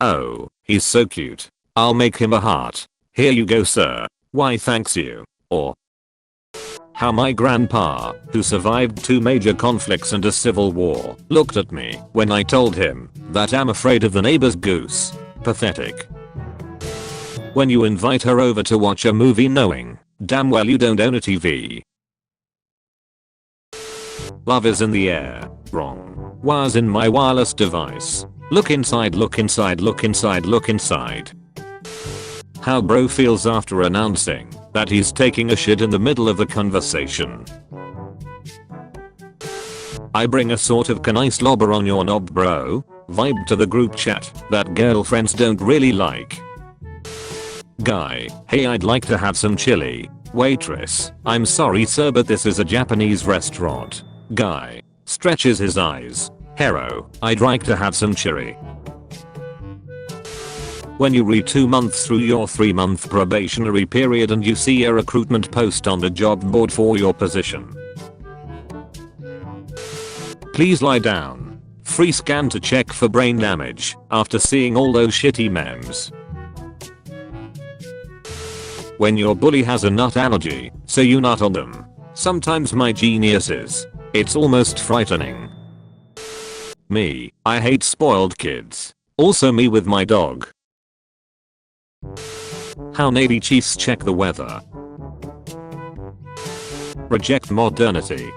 Oh, he's so cute. I'll make him a heart. Here you go, sir. Why thanks you. Or how my grandpa, who survived 2 major conflicts and a civil war, looked at me when I told him that I'm afraid of the neighbor's goose. Pathetic. When you invite her over to watch a movie knowing damn well you don't own a TV. Love is in the air. Wrong. Wires in my wireless device. Look inside, look inside, look inside, look inside. How bro feels after announcing that he's taking a shit in the middle of the conversation. I bring a sort of can I slobber on your knob bro vibe to the group chat that girlfriends don't really like. Guy, hey, I'd like to have some chili. Waitress, I'm sorry sir but this is a Japanese restaurant. Guy stretches his eyes. Hero, I'd like to have some chili. When you read 2 months through your 3-month probationary period and you see a recruitment post on the job board for your position. Please lie down. Free scan to check for brain damage after seeing all those shitty memes. When your bully has a nut allergy, so you nut on them. Sometimes my genius is. It's almost frightening. Me, I hate spoiled kids. Also me with my dog. How Navy Chiefs check the weather. Reject modernity.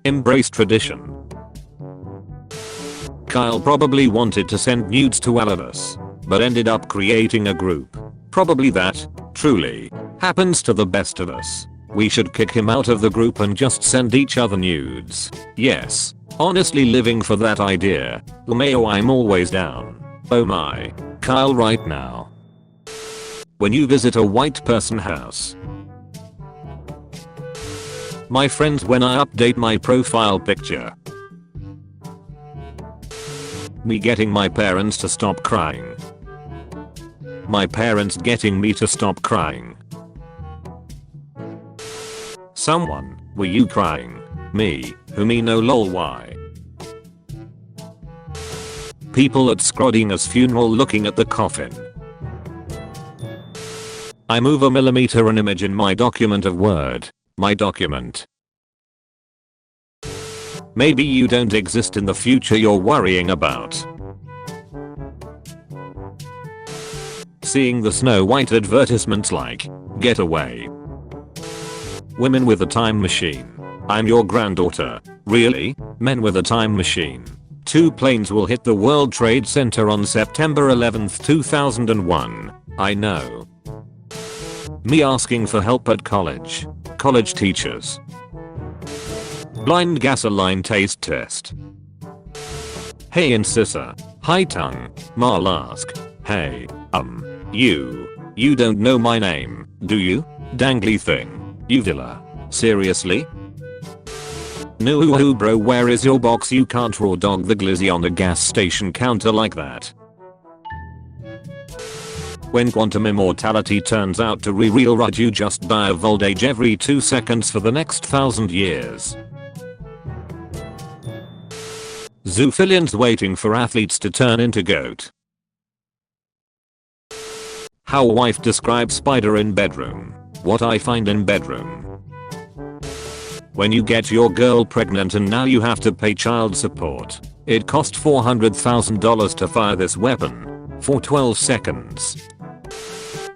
Embrace tradition. Kyle probably wanted to send nudes to all of us, but ended up creating a group. Probably that, truly, happens to the best of us. We should kick him out of the group and just send each other nudes. Yes, honestly living for that idea. LMAO, I'm always down. Oh my, Kyle right now. When you visit a white person house. My friends when I update my profile picture. Me getting my parents to stop crying. My parents getting me to stop crying. Someone, were you crying? Me, who me no lol why. People at Scrodinger's funeral looking at the coffin. I move a millimeter an image in my document of Word. My document. Maybe you don't exist in the future you're worrying about. Seeing the Snow White advertisements like, get away. Women with a time machine. I'm your granddaughter. Really? Men with a time machine. 2 planes will hit the World Trade Center on September 11th 2001. I know. Me asking for help at college. College teachers. Blind gasoline taste test. Hey Incissa. High tongue. Marl ask. Hey, you don't know my name, do you? Dangly thing. Uvula. Seriously? No bro, where is your box? You can't raw dog the glizzy on the gas station counter like that. When quantum immortality turns out to be real, right, you just buy a voltage every 2 seconds for the next 1000 years. Zoophilia waiting for athletes to turn into goat. How wife describes spider in bedroom. What I find in bedroom. When you get your girl pregnant and now you have to pay child support. It cost $400,000 to fire this weapon. For 12 seconds.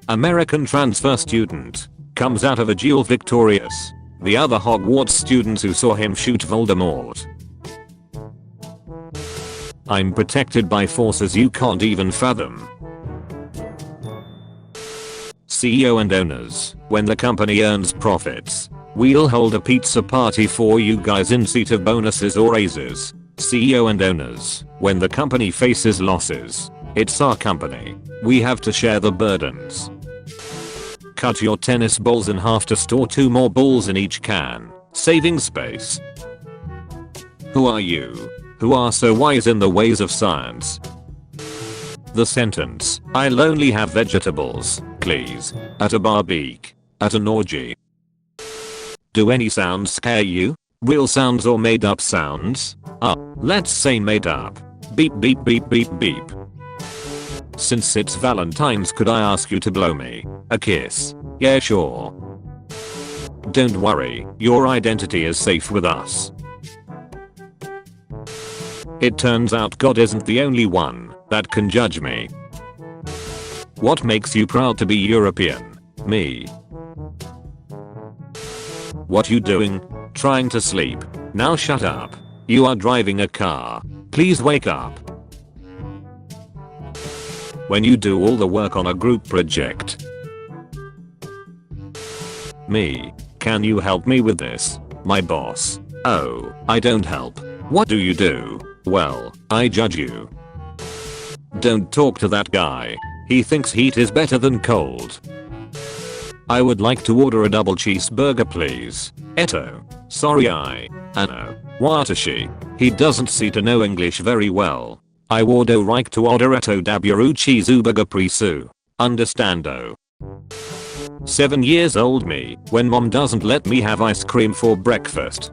American transfer student. Comes out of a duel victorious. The other Hogwarts students who saw him shoot Voldemort. I'm protected by forces you can't even fathom. CEO and owners, when the company earns profits, we'll hold a pizza party for you guys in seat of bonuses or raises. CEO and owners, when the company faces losses, it's our company. We have to share the burdens. Cut your tennis balls in half to store 2 more balls in each can, saving space. Who are you? Who are so wise in the ways of science? The sentence, I'll only have vegetables, please, at a barbecue, at an orgy. Do any sounds scare you? Real sounds or made up sounds? Let's say made up. Beep beep beep beep beep. Since it's Valentine's, could I ask you to blow me a kiss? Yeah, sure. Don't worry, your identity is safe with us. It turns out God isn't the only one that can judge me. What makes you proud to be European? Me. What you doing? Trying to sleep. Now shut up. You are driving a car. Please wake up. When you do all the work on a group project. Me. Can you help me with this? My boss. Oh, I don't help. What do you do? Well, I judge you. Don't talk to that guy. He thinks heat is better than cold. I would like to order a double cheeseburger, please. Eto. Sorry, I know. Watashi. He doesn't seem to know English very well. I would like to order eto daburou cheeseburger prisu. Understando. 7 years old me when mom doesn't let me have ice cream for breakfast.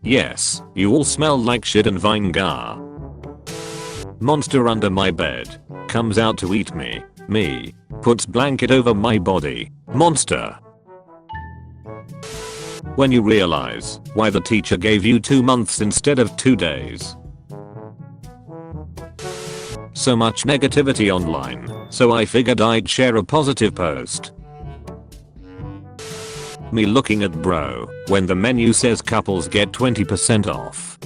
Yes, you all smell like shit and Vinegar. Monster under my bed. Comes out to eat me. Me. Puts blanket over my body. Monster. When you realize why the teacher gave you 2 months instead of 2 days. So much negativity online, so I figured I'd share a positive post. Me looking at bro when the menu says couples get 20% off.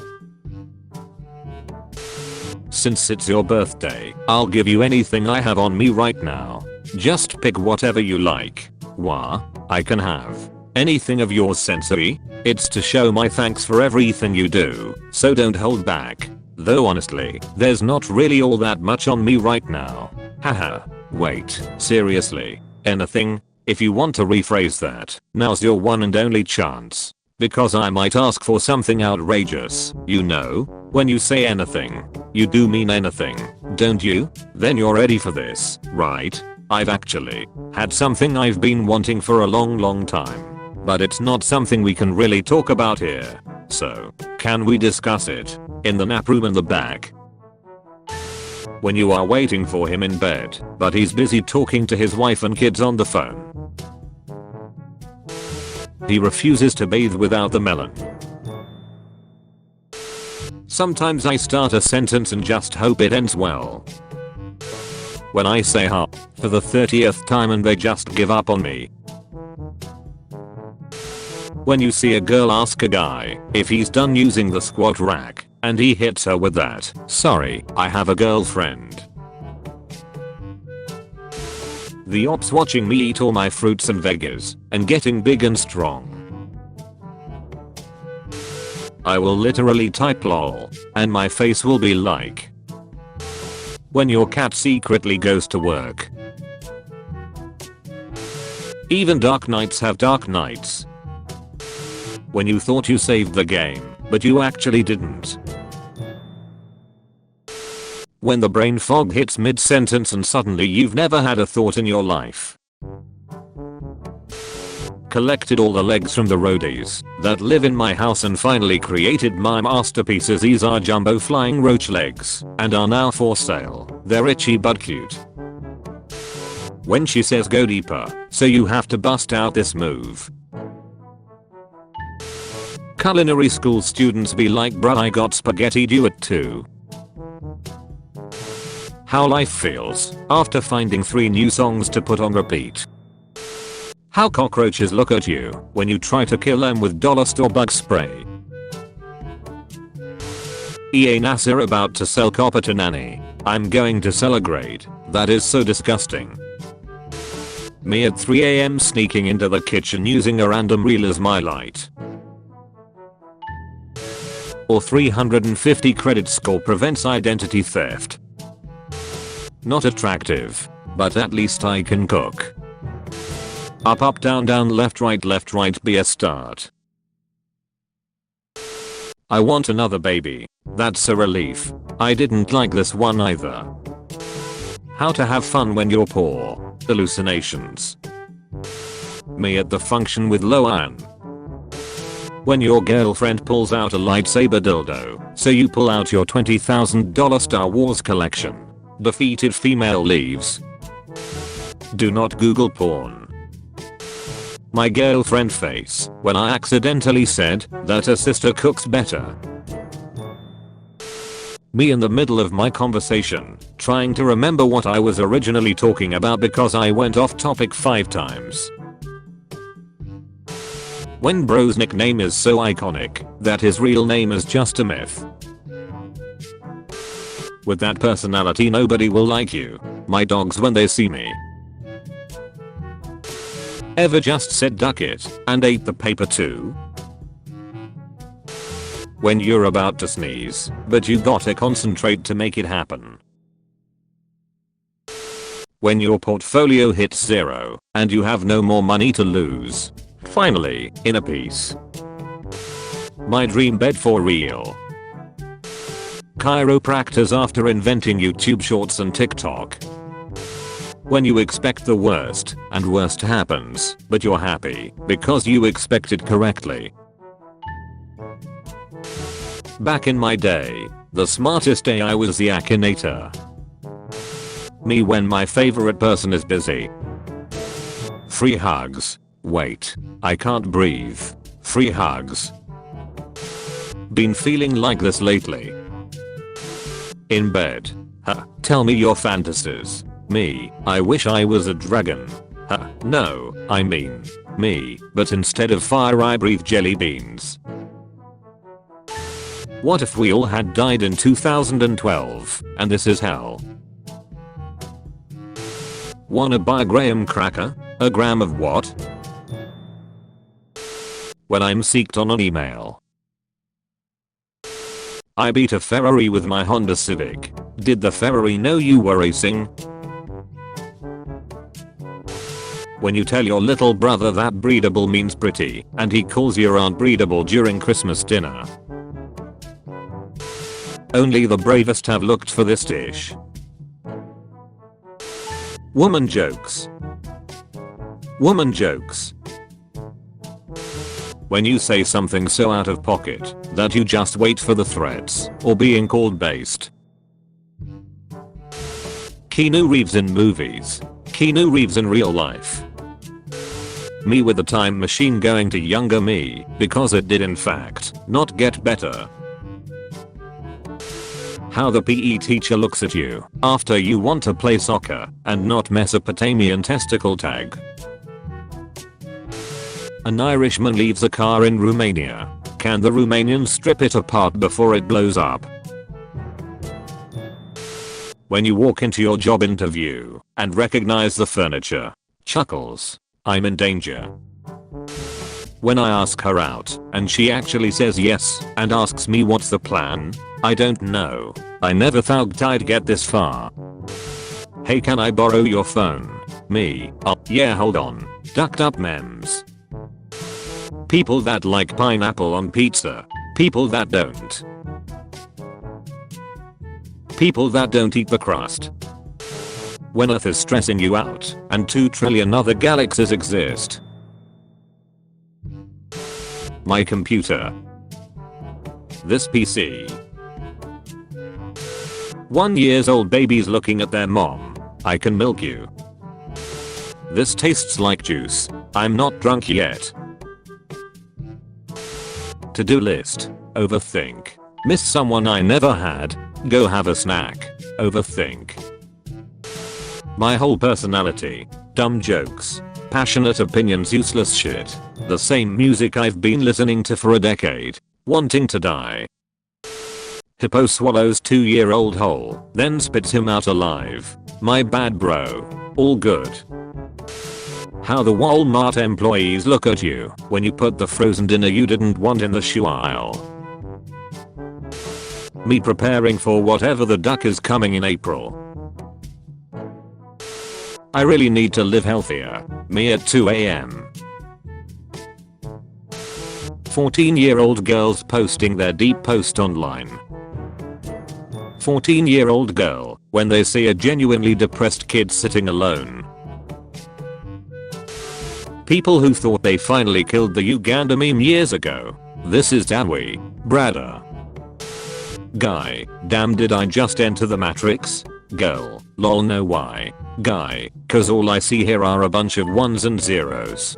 Since it's your birthday, I'll give you anything I have on me right now. Just pick whatever you like. Wah, I can have anything of yours, sensei. It's to show my thanks for everything you do, so don't hold back. Though honestly, there's not really all that much on me right now. Haha. Wait, seriously? Anything? If you want to rephrase that, now's your one and only chance. Because I might ask for something outrageous, you know? When you say anything, you do mean anything, don't you? Then you're ready for this, right? I've actually had something I've been wanting for a long time. But it's not something we can really talk about here. So, can we discuss it? In the nap room in the back. When you are waiting for him in bed, but he's busy talking to his wife and kids on the phone. He refuses to bathe without the melon. Sometimes I start a sentence and just hope it ends well. When I say ha for the 30th time and they just give up on me. When you see a girl ask a guy if he's done using the squat rack and he hits her with that, sorry, I have a girlfriend. The ops watching me eat all my fruits and veggies and getting big and strong. I will literally type lol and my face will be like. When your cat secretly goes to work. Even dark nights have dark nights. When you thought you saved the game, but you actually didn't. When the brain fog hits mid-sentence and suddenly you've never had a thought in your life. Collected all the legs from the roadies that live in my house and finally created my masterpieces. These are jumbo flying roach legs and are now for sale. They're itchy but cute. When she says go deeper, so you have to bust out this move. Culinary school students be like, bruh, I got spaghetti, do it too. How life feels after finding 3 new songs to put on repeat. How cockroaches look at you when you try to kill them with dollar store bug spray. EA NASA about to sell copper to nanny. I'm going to celebrate. That is so disgusting. Me at 3 AM sneaking into the kitchen using a random reel as my light. Or 350 credit score prevents identity theft. Not attractive, but at least I can cook. Up up down down left right be a start. I want another baby. That's a relief. I didn't like this one either. How to have fun when you're poor. Hallucinations. Me at the function with Loan. When your girlfriend pulls out a lightsaber dildo, so you pull out your $20,000 Star Wars collection. Defeated female leaves. Do not Google porn. My girlfriend face when I accidentally said that her sister cooks better. Me in the middle of my conversation, trying to remember what I was originally talking about because I went off topic 5 times. When bro's nickname is so iconic that his real name is just a myth. With that personality nobody will like you. My dogs when they see me. Ever just said duck it and ate the paper too? When you're about to sneeze, but you gotta concentrate to make it happen. When your portfolio hits 0 and you have no more money to lose. Finally, inner peace. My dream bed for real. Chiropractors after inventing YouTube Shorts and TikTok. When you expect the worst and worst happens, but you're happy because you expected correctly. Back in my day, the smartest AI was the Akinator. Me when my favorite person is busy. Free hugs. Wait, I can't breathe. Free hugs. Been feeling like this lately. In bed. Tell me your fantasies. Me, I wish I was a dragon. No, I mean, me, but instead of fire I breathe jelly beans. What if we all had died in 2012, and this is hell? Wanna buy a graham cracker? A gram of what? When I'm seeked on an email. I beat a Ferrari with my Honda Civic. Did the Ferrari know you were racing? When you tell your little brother that breedable means pretty, and he calls your aunt breedable during Christmas dinner. Only the bravest have looked for this dish. Woman jokes. Woman jokes. When you say something so out of pocket that you just wait for the threats or being called based. Keanu Reeves in movies. Keanu Reeves in real life. Me with a time machine going to younger me because it did in fact not get better. How the PE teacher looks at you after you want to play soccer and not Mesopotamian testicle tag. An Irishman leaves a car in Romania. Can the Romanians strip it apart before it blows up? When you walk into your job interview and recognize the furniture. Chuckles. I'm in danger. When I ask her out and she actually says yes and asks me what's the plan, I don't know. I never thought I'd get this far. Hey, can I borrow your phone? Me. Oh, yeah, hold on. Ducked up memes. People that like pineapple on pizza. People that don't. People that don't eat the crust. When Earth is stressing you out and 2 trillion other galaxies exist. My computer. This PC. 1 years old babies looking at their mom. I can milk you. This tastes like juice. I'm not drunk yet. To-do list. Overthink. Miss someone I never had. Go have a snack. Overthink. My whole personality. Dumb jokes. Passionate opinions, useless shit. The same music I've been listening to for a decade. Wanting to die. Hippo swallows 2-year-old whole, then spits him out alive. My bad bro. All good. How the Walmart employees look at you when you put the frozen dinner you didn't want in the shoe aisle. Me preparing for whatever the duck is coming in April. I really need to live healthier. Me at 2 AM. 14-year-old girls posting their deep post online. 14-year-old girl when they see a genuinely depressed kid sitting alone. People who thought they finally killed the Uganda meme years ago. This is Danwy, Brada. Guy, damn did I just enter the Matrix? Girl, lol no why. Guy, cause all I see here are a bunch of ones and zeros.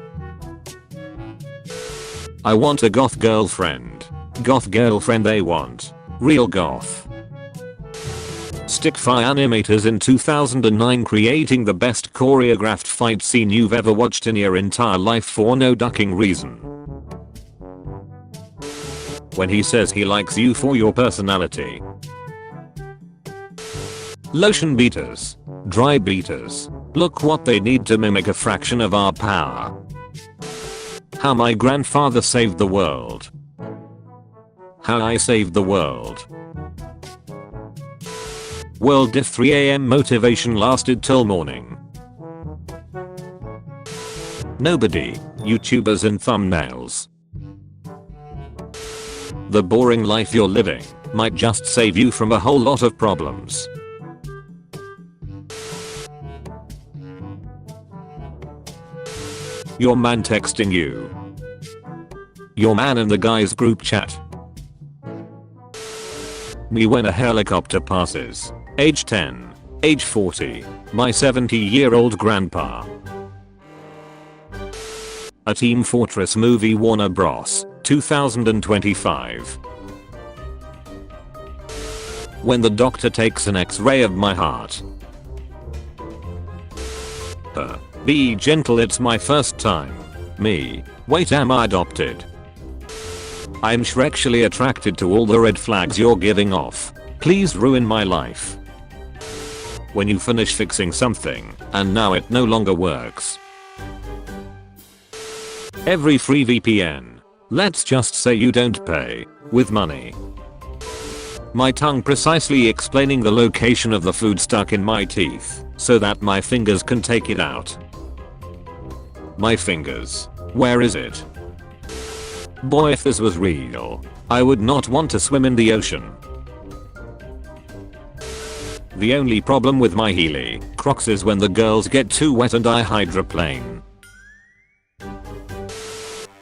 I want a goth girlfriend. Goth girlfriend they want. Real goth. Stickfy animators in 2009 creating the best choreographed fight scene you've ever watched in your entire life for no ducking reason. When he says he likes you for your personality. Lotion beaters. Dry beaters. Look what they need to mimic a fraction of our power. How my grandfather saved the world. How I saved the world. World if 3 AM motivation lasted till morning. Nobody. YouTubers and thumbnails. The boring life you're living might just save you from a whole lot of problems. Your man texting you. Your man in the guys group chat. Me when a helicopter passes. Age 10. Age 40. My 70-year-old grandpa. A Team Fortress movie Warner Bros. 2025. When the doctor takes an X-ray of my heart. Be gentle, it's my first time. Me. Wait, am I adopted? I'm shrexually attracted to all the red flags you're giving off. Please ruin my life. When you finish fixing something and now it no longer works. Every free VPN. Let's just say you don't pay with money. My tongue precisely explaining the location of the food stuck in my teeth so that my fingers can take it out. My fingers. Where is it? Boy, if this was real, I would not want to swim in the ocean. The only problem with my Heely Crocs is when the girls get too wet and I hydroplane.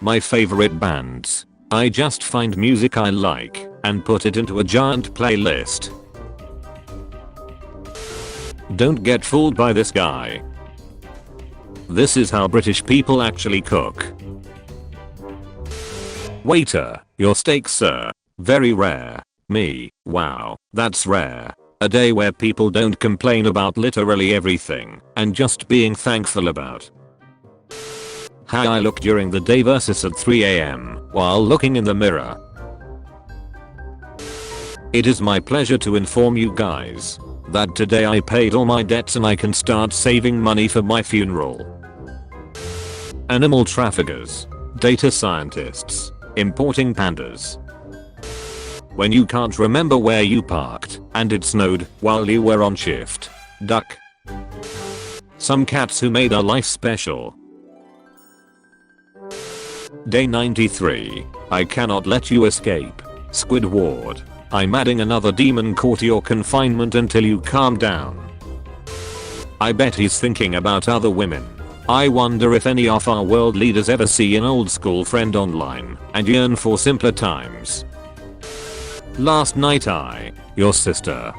My favorite bands. I just find music I like and put it into a giant playlist. Don't get fooled by this guy. This is how British people actually cook. Waiter, your steak sir. Very rare. Me, wow, that's rare. A day where people don't complain about literally everything and just being thankful about how I look during the day versus at 3 AM while looking in the mirror. It is my pleasure to inform you guys that today I paid all my debts and I can start saving money for my funeral. Animal traffickers, data scientists, importing pandas. When you can't remember where you parked and it snowed while you were on shift. Duck. Some cats who made our life special. Day 93. I cannot let you escape. Squidward. I'm adding another demon core to your confinement until you calm down. I bet he's thinking about other women. I wonder if any of our world leaders ever see an old school friend online and yearn for simpler times. Last night your sister.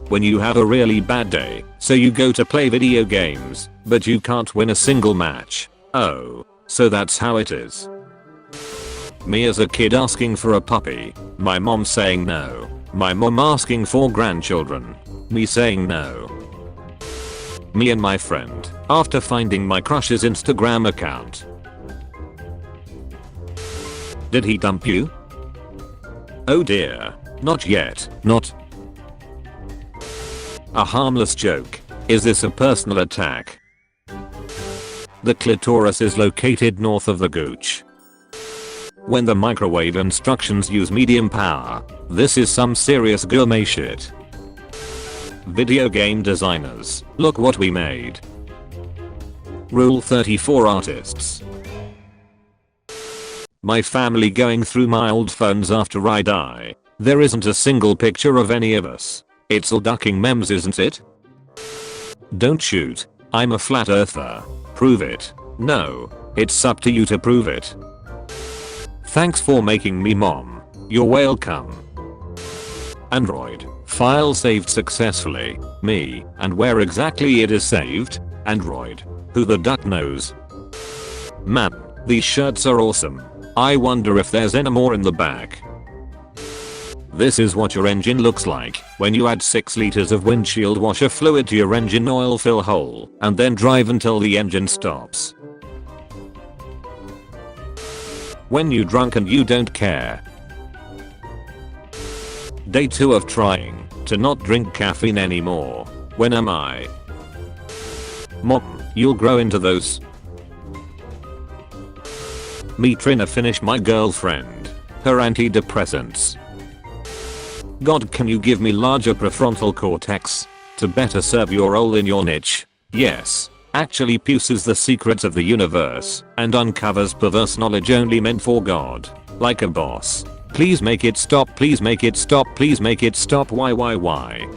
When you have a really bad day, so you go to play video games, but you can't win a single match. Oh, so that's how it is. Me as a kid asking for a puppy, my mom saying no, my mom asking for grandchildren, me saying no. Me and my friend, after finding my crush's Instagram account. Did he dump you? Oh dear, not yet, not. A harmless joke. Is this a personal attack? The clitoris is located north of the gooch. When the microwave instructions use medium power, this is some serious gourmet shit. Video game designers, look what we made. Rule 34 artists. My family going through my old phones after I die. There isn't a single picture of any of us. It's all ducking memes, isn't it? Don't shoot. I'm a flat earther. Prove it. No, it's up to you to prove it. Thanks for making me mom. You're welcome. Android. File saved successfully. Me. And where exactly it is saved? Android. Who the duck knows? Man, these shirts are awesome. I wonder if there's any more in the bag. This is what your engine looks like when you add 6 liters of windshield washer fluid to your engine oil fill hole and then drive until the engine stops. When you drunk and you don't care. Day 2 of trying to not drink caffeine anymore. When am I? Mom, you'll grow into those. Me trying to finish my girlfriend. Her antidepressants. God, can you give me larger prefrontal cortex to better serve your role in your niche? Yes. Actually puces the secrets of the universe and uncovers perverse knowledge only meant for God. Like a boss. Please make it stop, please make it stop, please make it stop, why?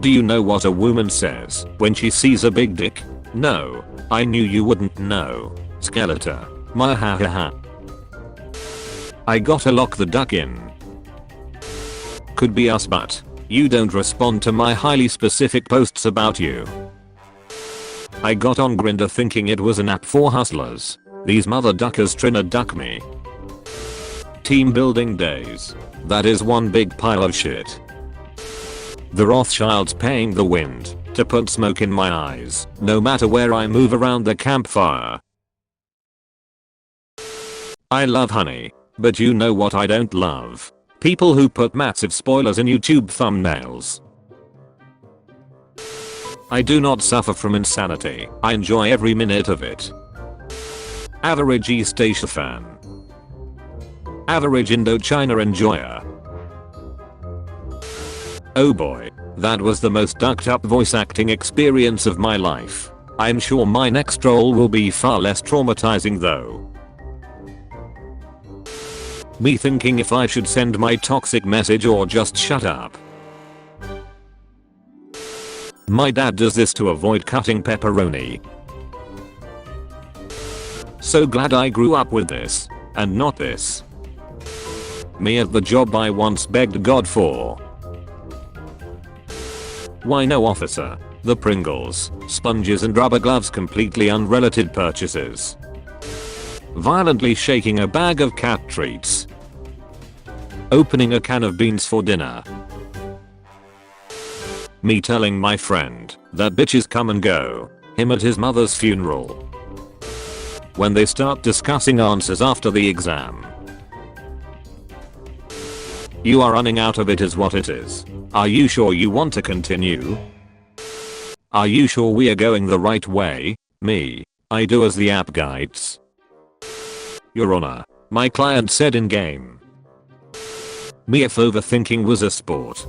Do you know what a woman says when she sees a big dick? No. I knew you wouldn't know. Skeletor. My ha ha ha. I gotta lock the duck in. Could be us, but you don't respond to my highly specific posts about you. I got on Grindr thinking it was an app for hustlers. These mother duckers tryna duck me. Team building days. That is one big pile of shit. The Rothschilds paying the wind to put smoke in my eyes no matter where I move around the campfire. I love honey, but you know what I don't love? People who put massive spoilers in YouTube thumbnails. I do not suffer from insanity. I enjoy every minute of it. Average East Asia fan. Average Indochina enjoyer. Oh boy, that was the most ducked up voice acting experience of my life. I'm sure my next role will be far less traumatizing though. Me thinking if I should send my toxic message or just shut up. My dad does this to avoid cutting pepperoni. So glad I grew up with this, and not this. Me at the job I once begged God for. Why no officer? The Pringles, sponges and rubber gloves, completely unrelated purchases. Violently shaking a bag of cat treats. Opening a can of beans for dinner. Me telling my friend that bitches come and go. Him at his mother's funeral. When they start discussing answers after the exam. You are running out of it is what it is. Are you sure you want to continue? Are you sure we are going the right way? Me. I do as the app guides. Your Honor. My client said in game. Me if overthinking was a sport.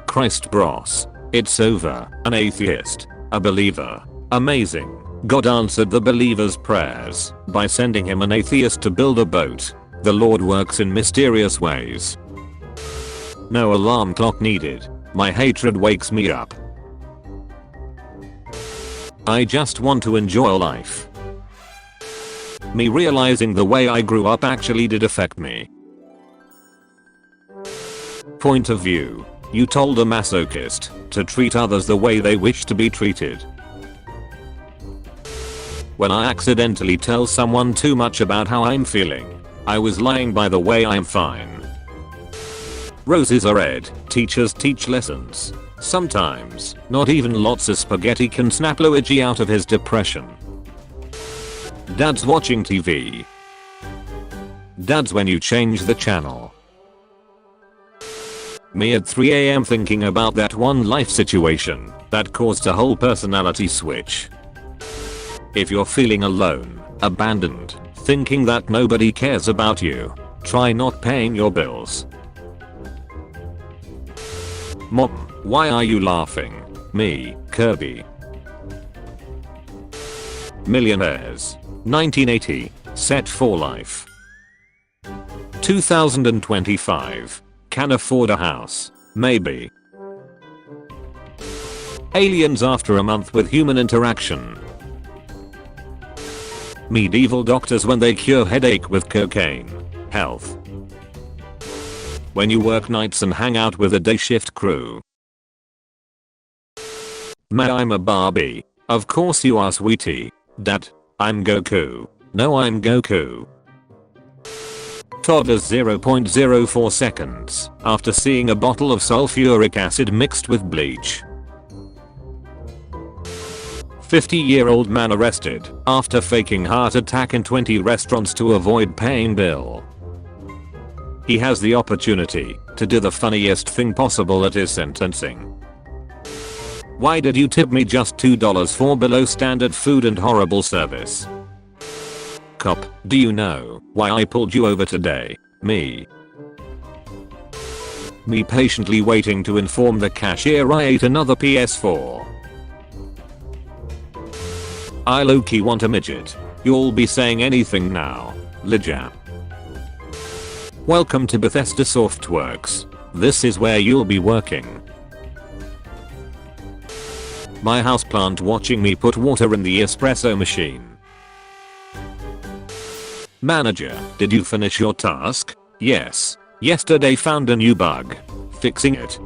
Christ bros. It's over. An atheist. A believer. Amazing. God answered the believer's prayers by sending him an atheist to build a boat. The Lord works in mysterious ways. No alarm clock needed. My hatred wakes me up. I just want to enjoy life. Me realizing the way I grew up actually did affect me. Point of view. You told a masochist to treat others the way they wish to be treated. When I accidentally tell someone too much about how I'm feeling, I was lying by the way I'm fine. Roses are red, teachers teach lessons. Sometimes, not even lots of spaghetti can snap Luigi out of his depression. Dad's watching TV. Dad's when you change the channel. Me at 3 AM thinking about that one life situation that caused a whole personality switch. If you're feeling alone, abandoned, thinking that nobody cares about you, try not paying your bills. Mom, why are you laughing? Me, Kirby. Millionaires. 1980, set for life. 2025. Can afford a house. Maybe. Aliens after a month with human interaction. Medieval doctors when they cure headache with cocaine. Health. When you work nights and hang out with a day shift crew. Man, I'm a Barbie. Of course you are, sweetie. Dad, I'm Goku. No, I'm Goku. Toddlers 0.04 seconds after seeing a bottle of sulfuric acid mixed with bleach. 50-year-old man arrested after faking heart attack in 20 restaurants to avoid paying bill. He has the opportunity to do the funniest thing possible at his sentencing. Why did you tip me just $2 for below standard food and horrible service? Cop, do you know why I pulled you over today? Me patiently waiting to inform the cashier I ate another PS4. I low-key want a midget. You'll be saying anything now. Lidja. Welcome to Bethesda Softworks. This is where you'll be working. My houseplant watching me put water in the espresso machine. Manager, did you finish your task? Yes. Yesterday found a new bug. Fixing it.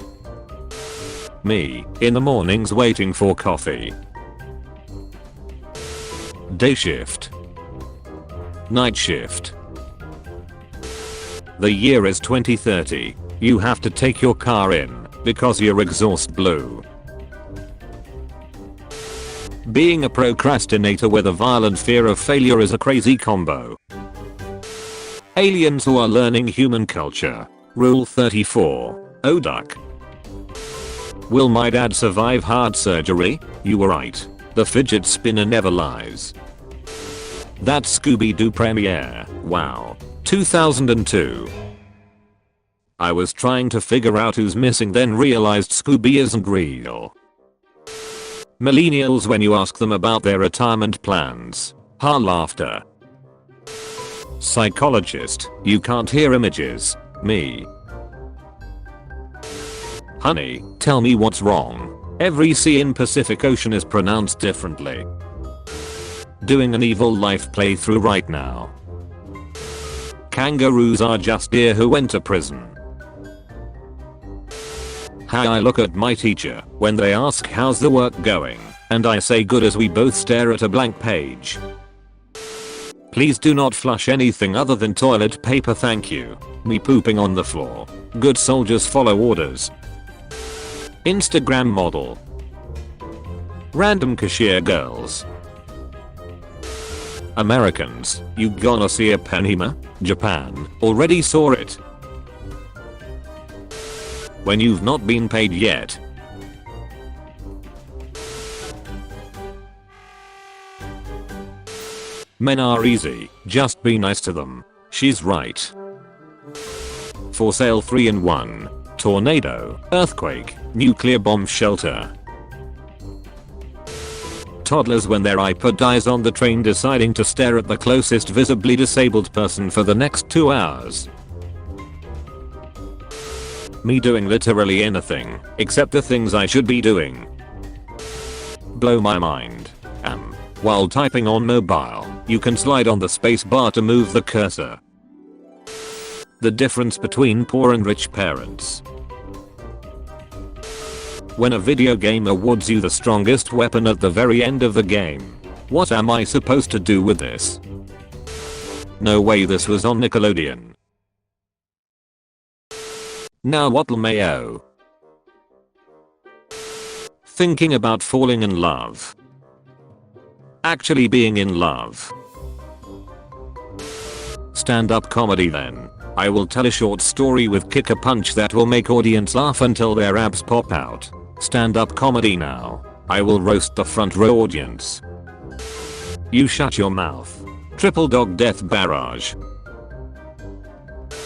Me, in the mornings waiting for coffee. Day shift. Night shift. The year is 2030. You have to take your car in because your exhaust blew. Being a procrastinator with a violent fear of failure is a crazy combo. Aliens who are learning human culture. Rule 34. Oh duck. Will my dad survive heart surgery? You were right. The fidget spinner never lies. That Scooby-Doo premiere. Wow. 2002. I was trying to figure out who's missing, then realized Scooby isn't real. Millennials when you ask them about their retirement plans. Ha, laughter. Psychologist, you can't hear images. Me. Honey, tell me what's wrong. Every sea in Pacific Ocean is pronounced differently. Doing an Evil Life playthrough right now. Kangaroos are just deer who went to prison. How I look at my teacher when they ask how's the work going, and I say good as we both stare at a blank page. Please do not flush anything other than toilet paper, thank you. Me pooping on the floor. Good soldiers follow orders. Instagram model. Random cashier girls. Americans, you gonna see a penima? Japan, already saw it. When you've not been paid yet. Men are easy, just be nice to them. She's right. For sale 3-in-1. Tornado, earthquake, nuclear bomb shelter. Toddlers when their iPod dies on the train deciding to stare at the closest visibly disabled person for the next 2 hours. Me doing literally anything except the things I should be doing. Blow my mind. While typing on mobile, you can slide on the space bar to move the cursor. The difference between poor and rich parents. When a video game awards you the strongest weapon at the very end of the game. What am I supposed to do with this? No way this was on Nickelodeon. Now what'll mayo? Thinking about falling in love. Actually being in love. Stand-up comedy then. I will tell a short story with kick a punch that will make audience laugh until their abs pop out. Stand-up comedy now. I will roast the front row audience. You shut your mouth. Triple dog death barrage.